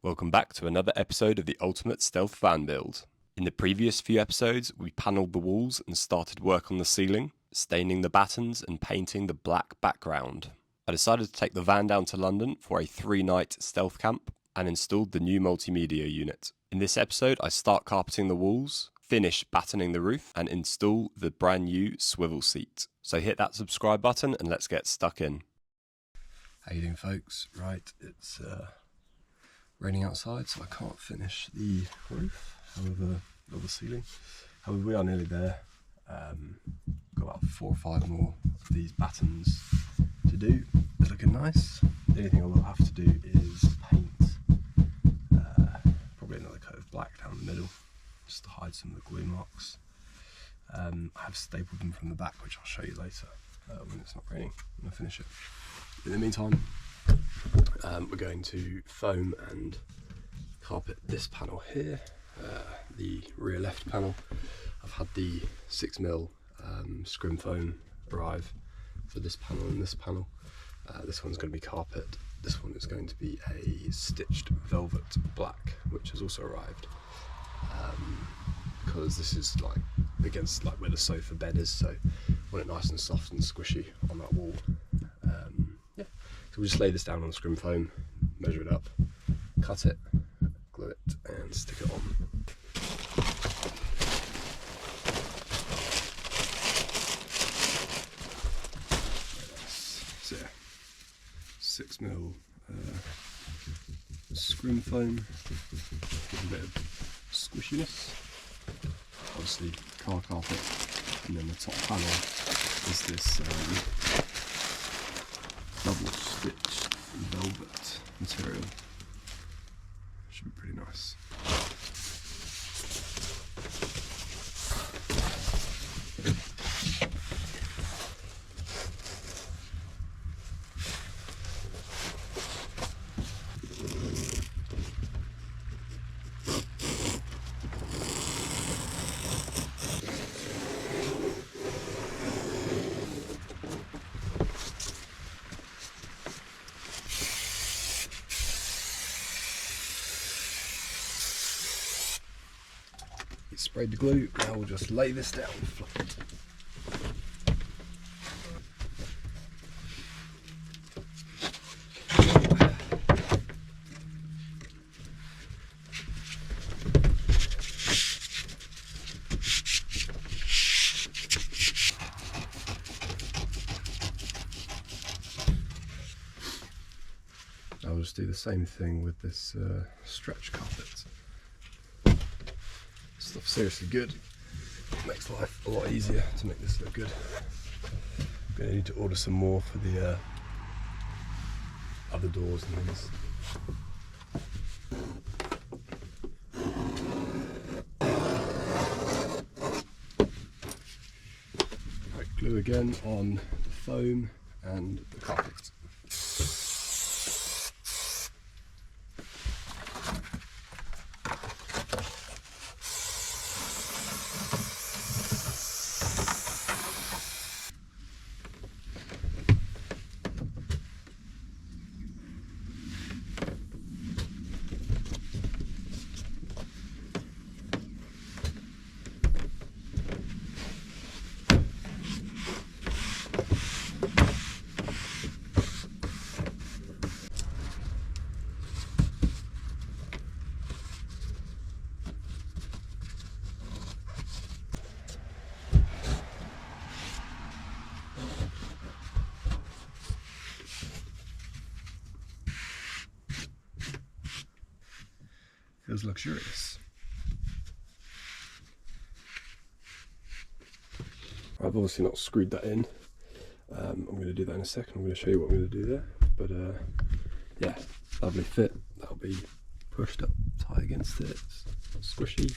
Welcome back to another episode of the Ultimate Stealth Van Build. In the previous few episodes, we panelled the walls and started work on the ceiling, staining the battens and painting the black background. I decided to take the van down to London for a 3-night stealth camp and installed the new multimedia unit. In this episode, I start carpeting the walls, finish battening the roof, and install the brand new swivel seat. So hit that subscribe button and let's get stuck in. How you doing, folks? Right, it's raining outside, so I can't finish the roof, however, or the ceiling. However, we are nearly there. Got about 4 or 5 more of these battens to do. They're looking nice. The only thing I will have to do is paint probably another coat of black down the middle, just to hide some of the glue marks. I have stapled them from the back, which I'll show you later when it's not raining, when I finish it. In the meantime, we're going to foam and carpet this panel here, the rear left panel. I've had the 6mm scrim foam arrive for this panel and this panel. This one's going to be carpet. This one is going to be a stitched velvet black, which has also arrived. Because this is like against like where the sofa bed is, so I want it nice and soft and squishy on that wall. So we'll just lay this down on scrim foam, measure it up, cut it, glue it, and stick it on. So yeah, 6mm scrim foam, give a bit of squishiness. Obviously car carpet, and then the top panel is this double stitched velvet material. Should be pretty nice. Sprayed the glue, now we'll just lay this down flat. I'll just do the same thing with this stretch carpet. Stuff seriously good. Makes life a lot easier to make this look good. I'm going to need to order some more for the other doors and things. Right, glue again on the foam and the carpet. Feels luxurious. I've obviously not screwed that in. I'm going to do that in a second. I'm going to show you what I'm going to do there. But yeah, lovely fit. That'll be pushed up tight against it. It's squishy.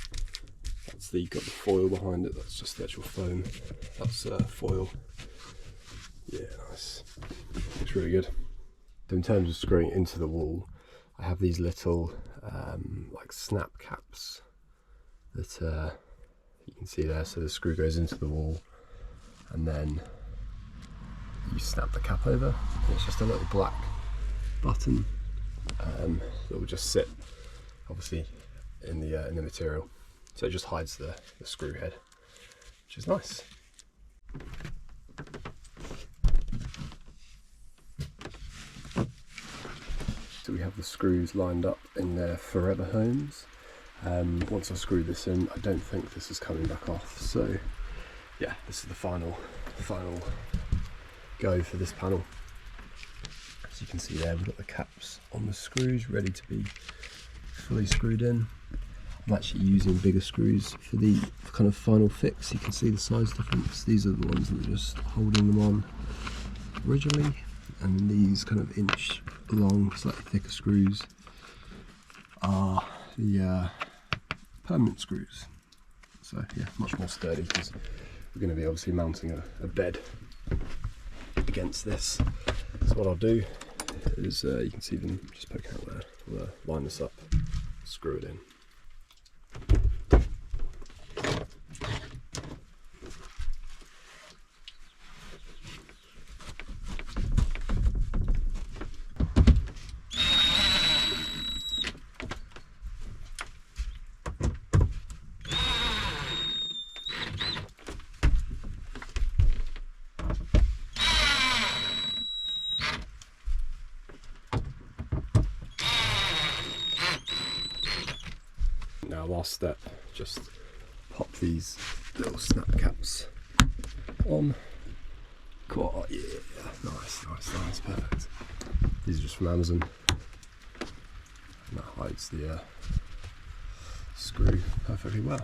That's the, you've got the foil behind it. That's just the actual foam. That's foil. Yeah, nice. Looks really good. So in terms of screwing it into the wall, I have these little like snap caps that you can see there. So the screw goes into the wall and then you snap the cap over, and it's just a little black button that will just sit obviously in the material, so it just hides the screw head, which is nice. So we have the screws lined up in their forever homes. Once I screw this in, I don't think this is coming back off. So yeah, this is the final go for this panel. As you can see there, we've got the caps on the screws ready to be fully screwed in. I'm actually using bigger screws for the kind of final fix. You can see the size difference. These are the ones that are just holding them on originally, and these kind of inch long, slightly thicker screws are the permanent screws. So yeah, much more sturdy, because we're going to be obviously mounting a bed against this. So what I'll do is, you can see them just poking out there. We'll line this up, screw it in. Now, last step, just pop these little snap caps on. Oh yeah, nice, perfect. These are just from Amazon, and that hides the screw perfectly well.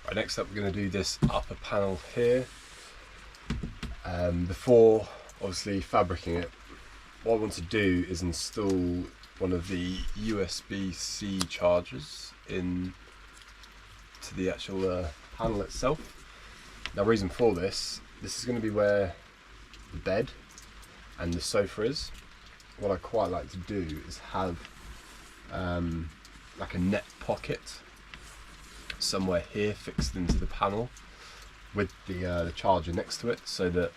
Right, next up we're going to do this upper panel here. Before obviously fabricing it, what I want to do is install one of the USB-C chargers in to the actual panel itself. Now, reason for this is going to be where the bed and the sofa is. What I quite like to do is have like a net pocket somewhere here fixed into the panel with the charger next to it, so that,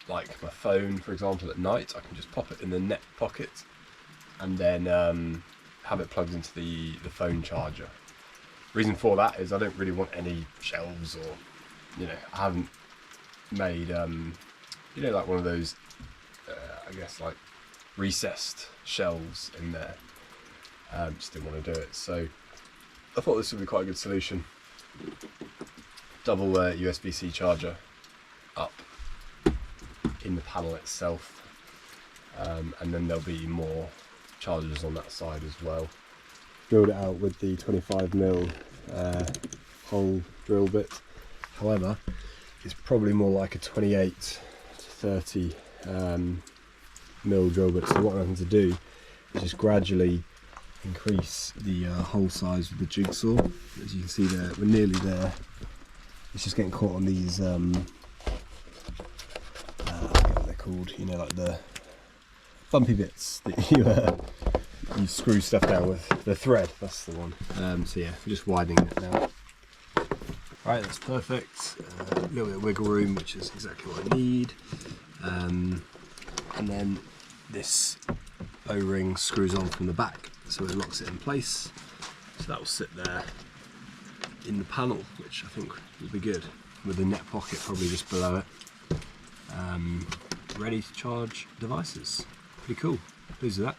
like my phone for example, at night I can just pop it in the net pocket and then have it plugged into the phone charger. Reason for that is I don't really want any shelves, or I haven't made like one of those I guess like recessed shelves in there. Just didn't want to do it, so I thought this would be quite a good solution. Double USB-C charger up in the panel itself, and then there'll be more chargers on that side as well. Drilled it out with the 25mm hole drill bit. However, it's probably more like a 28 to 30 mil drill bit. So what I'm having to do is just gradually increase the hole size with the jigsaw. As you can see there, we're nearly there. It's just getting caught on these I forget what they're called, like the bumpy bits that you screw stuff down with. The thread, that's the one. So yeah, we're just widening it now. Right, that's perfect. A little bit of wiggle room, which is exactly what I need. And then this O-ring screws on from the back, so it locks it in place. So that will sit there in the panel, which I think will be good, with the net pocket probably just below it. Ready to charge devices. Pretty cool. Pleased with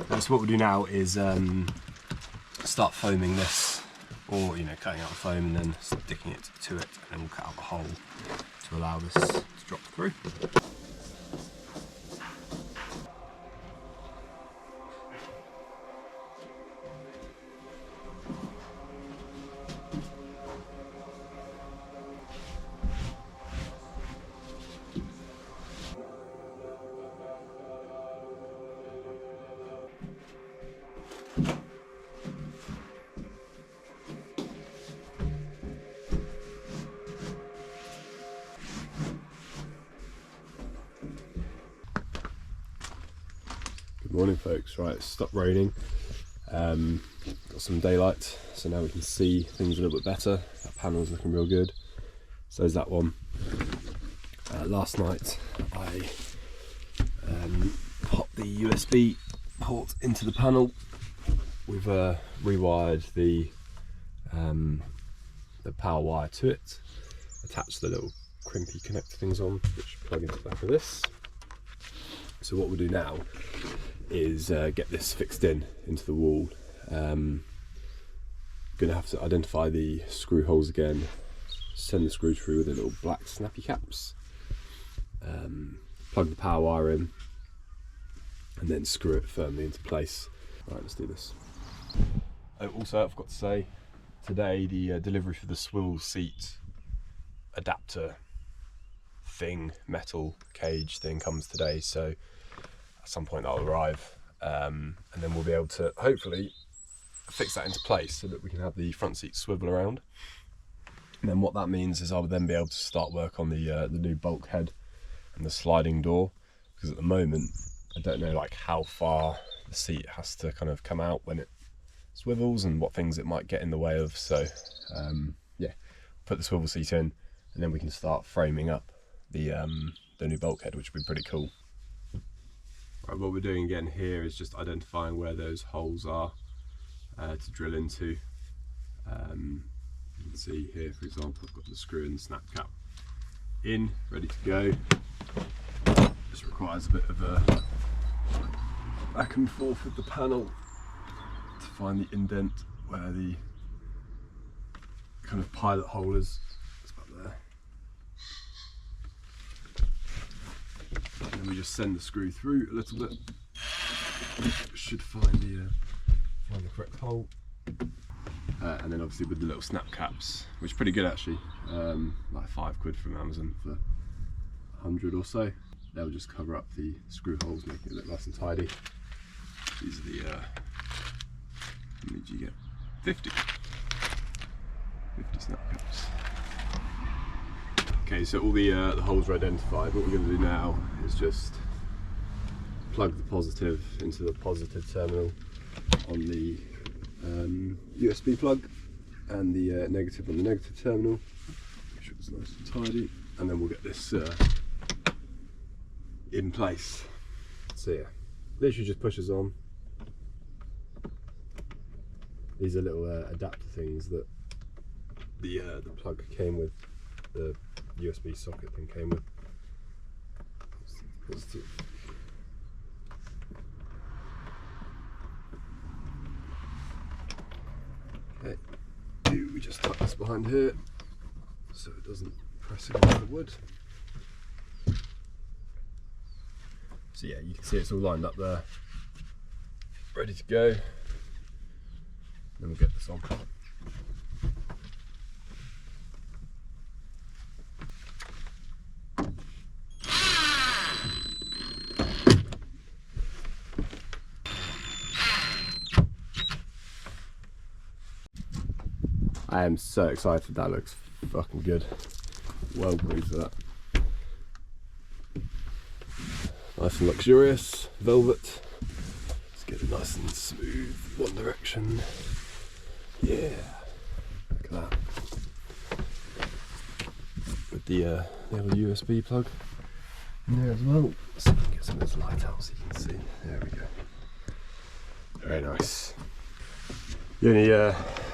that. So what we'll do now is start foaming this, or cutting out the foam and then sticking it to it, and then we'll cut out the hole to allow this to drop through. Good morning, folks. Right, it's stopped raining. got some daylight, so now we can see things a little bit better. That panel's looking real good. So is that one. Last night I popped the USB port into the panel. We've rewired the power wire to it, attached the little crimpy connector things on, which plug into the back of this. So what we'll do now is get this fixed into the wall. Gonna have to identify the screw holes again, send the screw through with the little black snappy caps, plug the power wire in, and then screw it firmly into place. Right, let's do this. Also, I forgot to say, today the delivery for the swivel seat adapter thing, metal cage thing, comes today, so at some point that'll arrive, and then we'll be able to hopefully fix that into place so that we can have the front seat swivel around. And then what that means is I'll then be able to start work on the new bulkhead and the sliding door, because at the moment I don't know like how far the seat has to kind of come out when it swivels and what things it might get in the way of. So yeah, put the swivel seat in and then we can start framing up the new bulkhead, which would be pretty cool. Right, what we're doing again here is just identifying where those holes are to drill into. You can see here, for example, I've got the screw and the snap cap in, ready to go. Just requires a bit of a back and forth with the panel to find the indent where the kind of pilot hole is. It's about there. And then we just send the screw through a little bit. Should find the correct hole. And then obviously with the little snap caps, which are pretty good actually, like £5 from Amazon for 100 or so. They'll just cover up the screw holes, making it look nice and tidy. These are the, how many did you get? 50 snap caps. Okay, so all the holes are identified. What we're going to do now is just plug the positive into the positive terminal on the USB plug, and the negative on the negative terminal. Make sure it's nice and tidy, and then we'll get this in place. So yeah, literally just pushes on. These are little adapter things that the plug came with, the USB socket thing came with. Positive. Okay, we just tuck this behind here so it doesn't press against the wood. So yeah, you can see it's all lined up there, ready to go. Then we'll get this on. I am so excited, that looks fucking good. Well pleased with that. Nice and luxurious, velvet. Let's get it nice and smooth, one direction. Yeah, look at that. With the little USB plug in there as well. So we can get some of this light out so you can see. There we go. Very nice. The only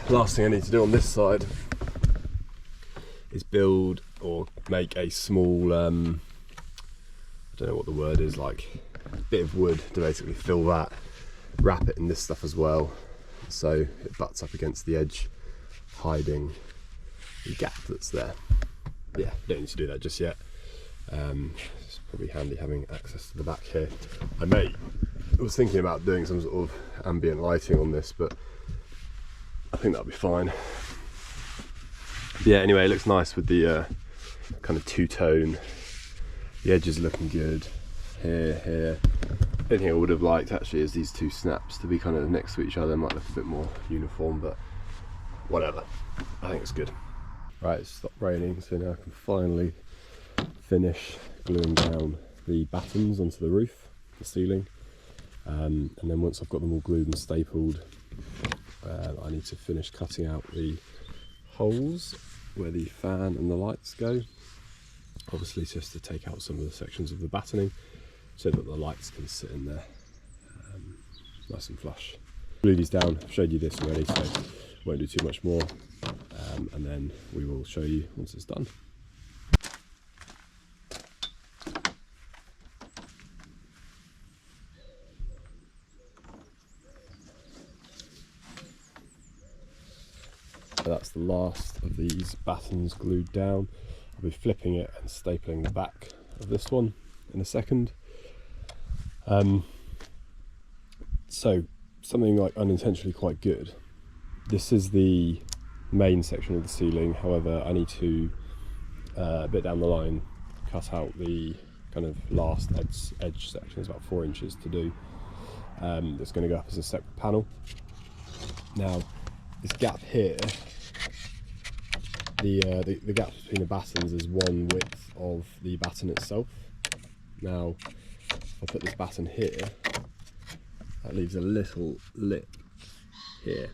last thing I need to do on this side is build or make a small, I don't know what the word is, like a bit of wood to basically fill that, wrap it in this stuff as well, so it butts up against the edge, hiding the gap that's there. Yeah, don't need to do that just yet. It's probably handy having access to the back here. I was thinking about doing some sort of ambient lighting on this, but I think that'll be fine. Yeah, anyway, it looks nice with the kind of two-tone. The edges are looking good. Here. The only thing I would have liked actually is these two snaps to be kind of next to each other. Might look a bit more uniform, but whatever. I think it's good. Right, it's stopped raining, so now I can finally finish gluing down the battens onto the roof, the ceiling. And then once I've got them all glued and stapled, I need to finish cutting out the holes where the fan and the lights go. Obviously just to take out some of the sections of the battening so that the lights can sit in there nice and flush. Glue these down. I've showed you this already, so won't do too much more, and then we will show you once it's done. That's the last of these battens glued down. I'll be flipping it and stapling the back of this one in a second. So something like unintentionally quite good. This is the main section of the ceiling, however I need to, a bit down the line, cut out the kind of last edge section. It's about 4 inches to do. That's going to go up as a separate panel. Now this gap here, the gap between the battens is one width of the batten itself. Now if I put this batten here, that leaves a little lip here,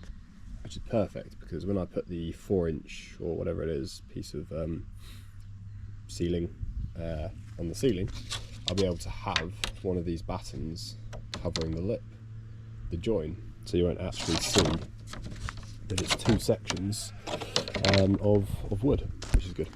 which is perfect because when I put the 4-inch or whatever it is piece of ceiling on the ceiling, I'll be able to have one of these battens covering the lip, the join, so you won't actually see that it's 2 sections of wood, which is good.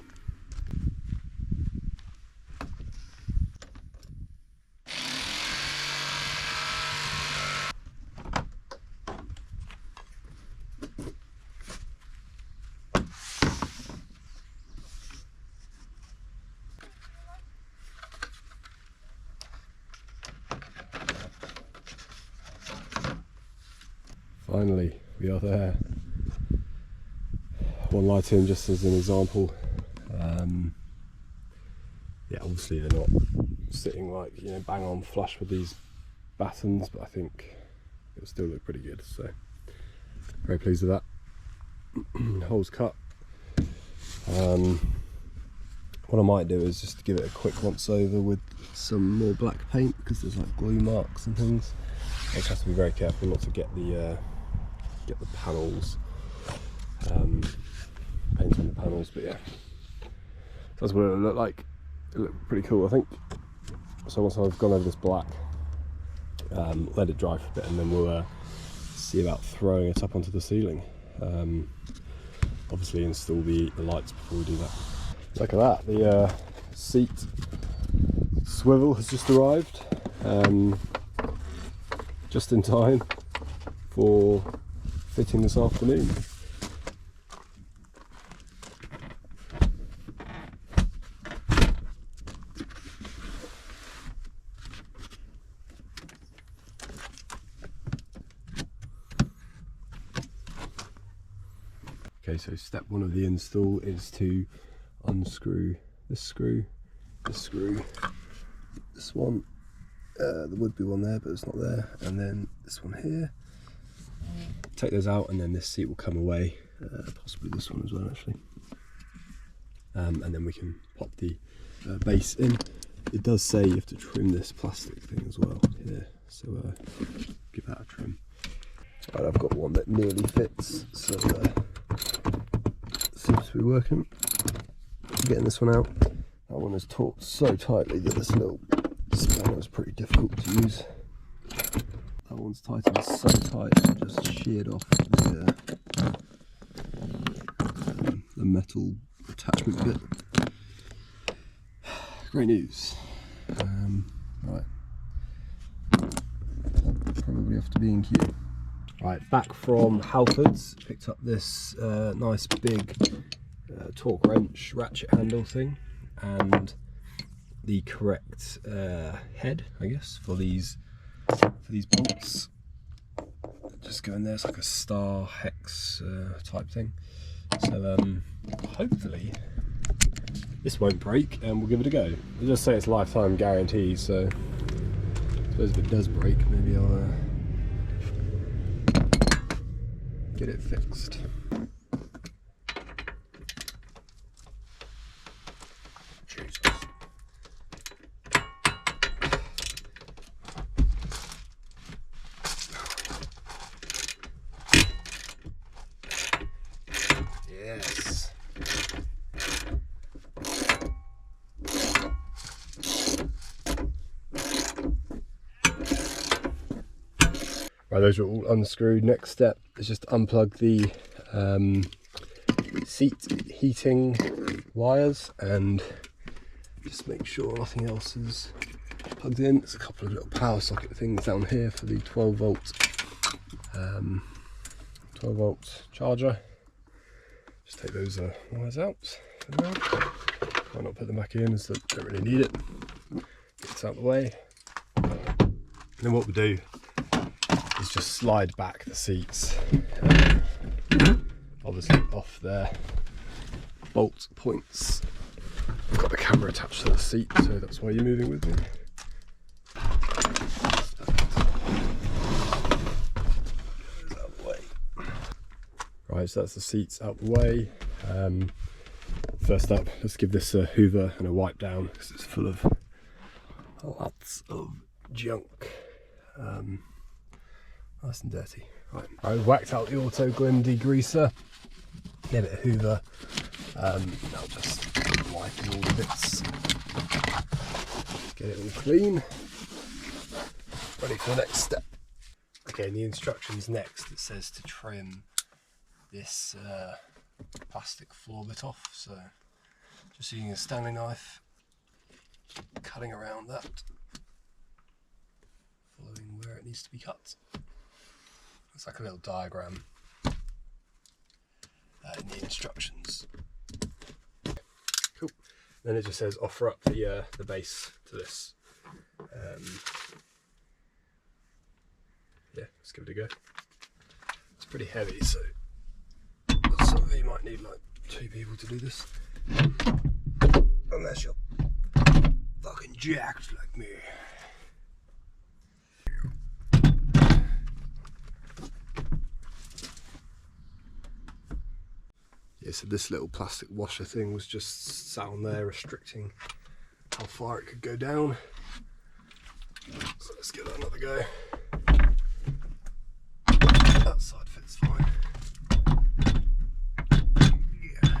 Finally, we are there. One light in just as an example. Yeah, obviously they're not sitting like, you know, bang on flush with these battens, but I think it'll still look pretty good, so very pleased with that. Holes cut. What I might do is just give it a quick once over with some more black paint because there's like glue marks and things. I just have to be very careful not to get the panels, paint on the panels, but yeah, that's what it'll look like. It'll look pretty cool, I think. So once I've gone over this black, let it dry for a bit, and then we'll see about throwing it up onto the ceiling. Obviously install the lights before we do that. Look at that, the seat swivel has just arrived, just in time for fitting this afternoon. Okay, so step 1 of the install is to unscrew this screw, this one, there would be one there but it's not there, and then this one here. Take those out and then this seat will come away, possibly this one as well actually, and then we can pop the base in. It does say you have to trim this plastic thing as well here, so give that a trim. Right, I've got one that nearly fits, so seems to be working. Getting this one out. That one is taut so tightly that this little spanner is pretty difficult to use. That one's tightened so tight it just sheared off the metal attachment bit. Great news. Right, probably off to B&Q. Right, back from Halfords, picked up this nice big torque wrench ratchet handle thing and the correct head, I guess, for these bolts. Just go in there, it's like a star hex type thing. So hopefully this won't break and we'll give it a go. They just say it's lifetime guarantee, so I suppose if it does break, maybe I'll get it fixed. Jesus. Yes. Right, those are all unscrewed. Next step is just unplug the seat heating wires and just make sure nothing else is plugged in. There's a couple of little power socket things down here for the 12 volt charger. Just take those wires out for now. Might not put them back in, as they don't really need it. Get this out of the way. And then what we do is just slide back the seats, obviously off their bolt points. I've got the camera attached to the seat, so that's why you're moving with me. Right, so that's the seats out the way. First up, let's give this a hoover and a wipe down because it's full of lots of junk. Nice and dirty. Right, I've whacked out the auto glym degreaser, give it a hoover. Now just wiping all the bits, get it all clean, ready for the next step. Okay, in the instructions next it says to trim this plastic floor bit off, so just using a Stanley knife, cutting around that, following where it needs to be cut. It's like a little diagram in the instructions. Cool. Then it just says offer up the base to this. Yeah, let's give it a go. It's pretty heavy, so some of you might need like 2 people to do this, unless you're fucking jacked like me. Yeah, so this little plastic washer thing was just sat on there restricting how far it could go down. So let's give that another go. That side fits fine. Yeah.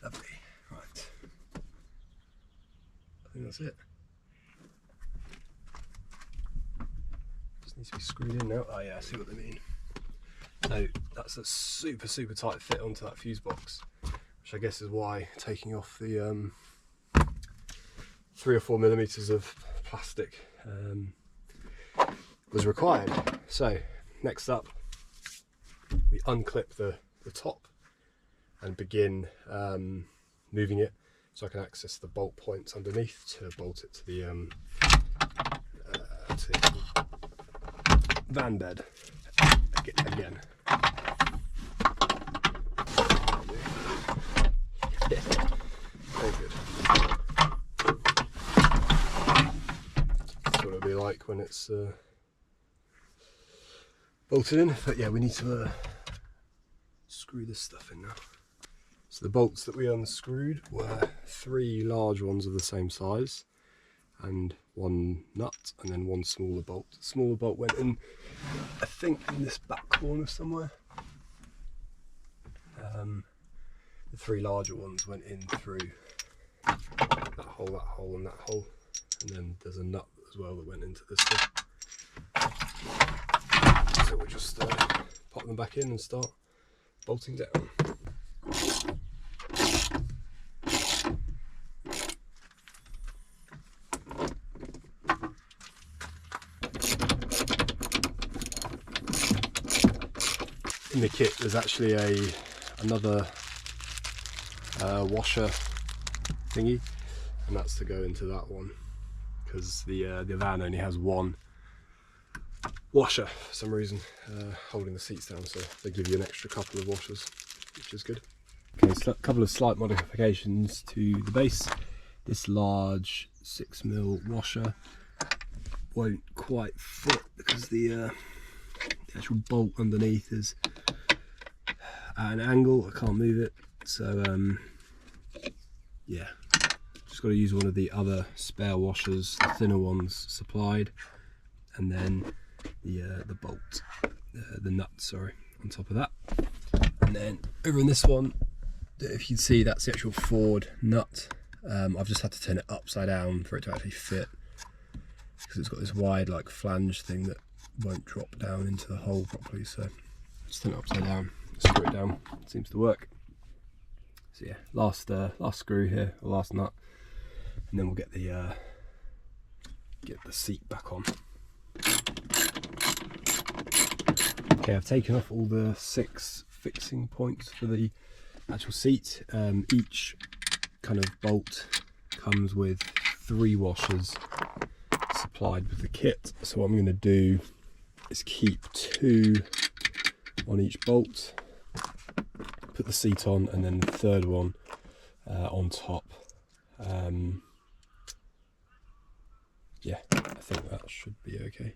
Lovely. Right. I think that's it. Just needs to be screwed in now. Oh yeah, I see what they mean. So that's a super tight fit onto that fuse box, which I guess is why taking off the 3 or 4 millimeters of plastic was required. So next up, we unclip the top and begin moving it so I can access the bolt points underneath to bolt it to the van bed again. Very good. That's what it'll be like when it's bolted in. But yeah, we need to screw this stuff in now. So the bolts that we unscrewed were 3 large ones of the same size and 1 nut and then 1 smaller bolt. The smaller bolt went in, I think, in this back corner somewhere. The 3 larger ones went in through that hole and that hole, and then there's a nut as well that went into this one. So we'll just pop them back in and start bolting down. In the kit there's actually another washer thingy, and that's to go into that one because the van only has 1 washer for some reason holding the seats down, so they give you an extra couple of washers, which is good. Okay, so a couple of slight modifications to the base. This large 6mm washer won't quite fit because the actual bolt underneath is at an angle. I can't move it, so yeah, just got to use one of the other spare washers, the thinner ones supplied, and then the bolt, the nut, sorry, on top of that. And then over in this one, if you can see, that's the actual forward nut. I've just had to turn it upside down for it to actually fit, because it's got this wide like flange thing that won't drop down into the hole properly. So just turn it upside down, screw it down. It seems to work. So yeah, last screw here, or last nut, and then we'll get the seat back on. Okay, I've taken off all the 6 fixing points for the actual seat. Each kind of bolt comes with 3 washers supplied with the kit. So what I'm going to do is keep 2 on each bolt, put the seat on, and then the third one on top. Yeah, I think that should be okay.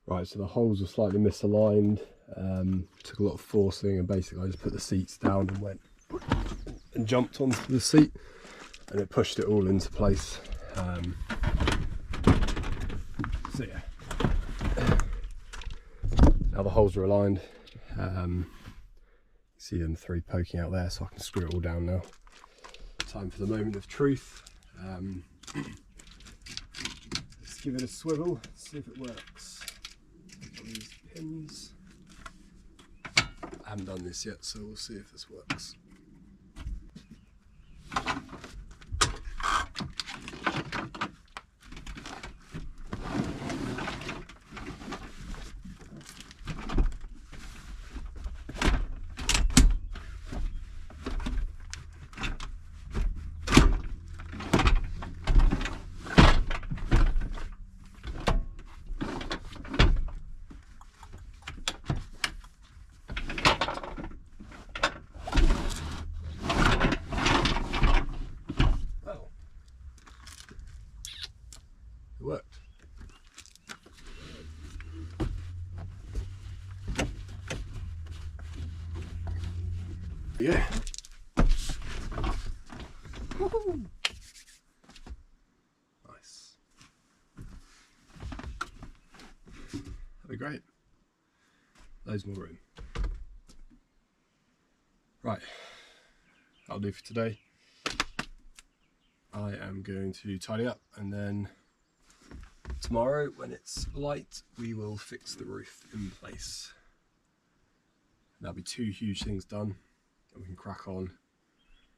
Right, so the holes were slightly misaligned. Took a lot of forcing, and basically I just put the seats down and went and jumped onto the seat, and it pushed it all into place. So yeah, now the holes are aligned. See them 3 poking out there, so I can screw it all down now. Time for the moment of truth. Let's give it a swivel, see if it works. These pins. I haven't done this yet, so we'll see if this works. It worked. Yeah. Woohoo. Nice. That'd be great. Loads more room. Right. That'll do for today. I am going to tidy up, and then tomorrow, when it's light, we will fix the roof in place. That'll be 2 huge things done, and we can crack on and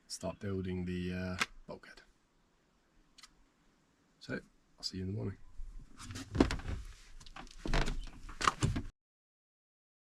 start building the bulkhead. So, I'll see you in the morning.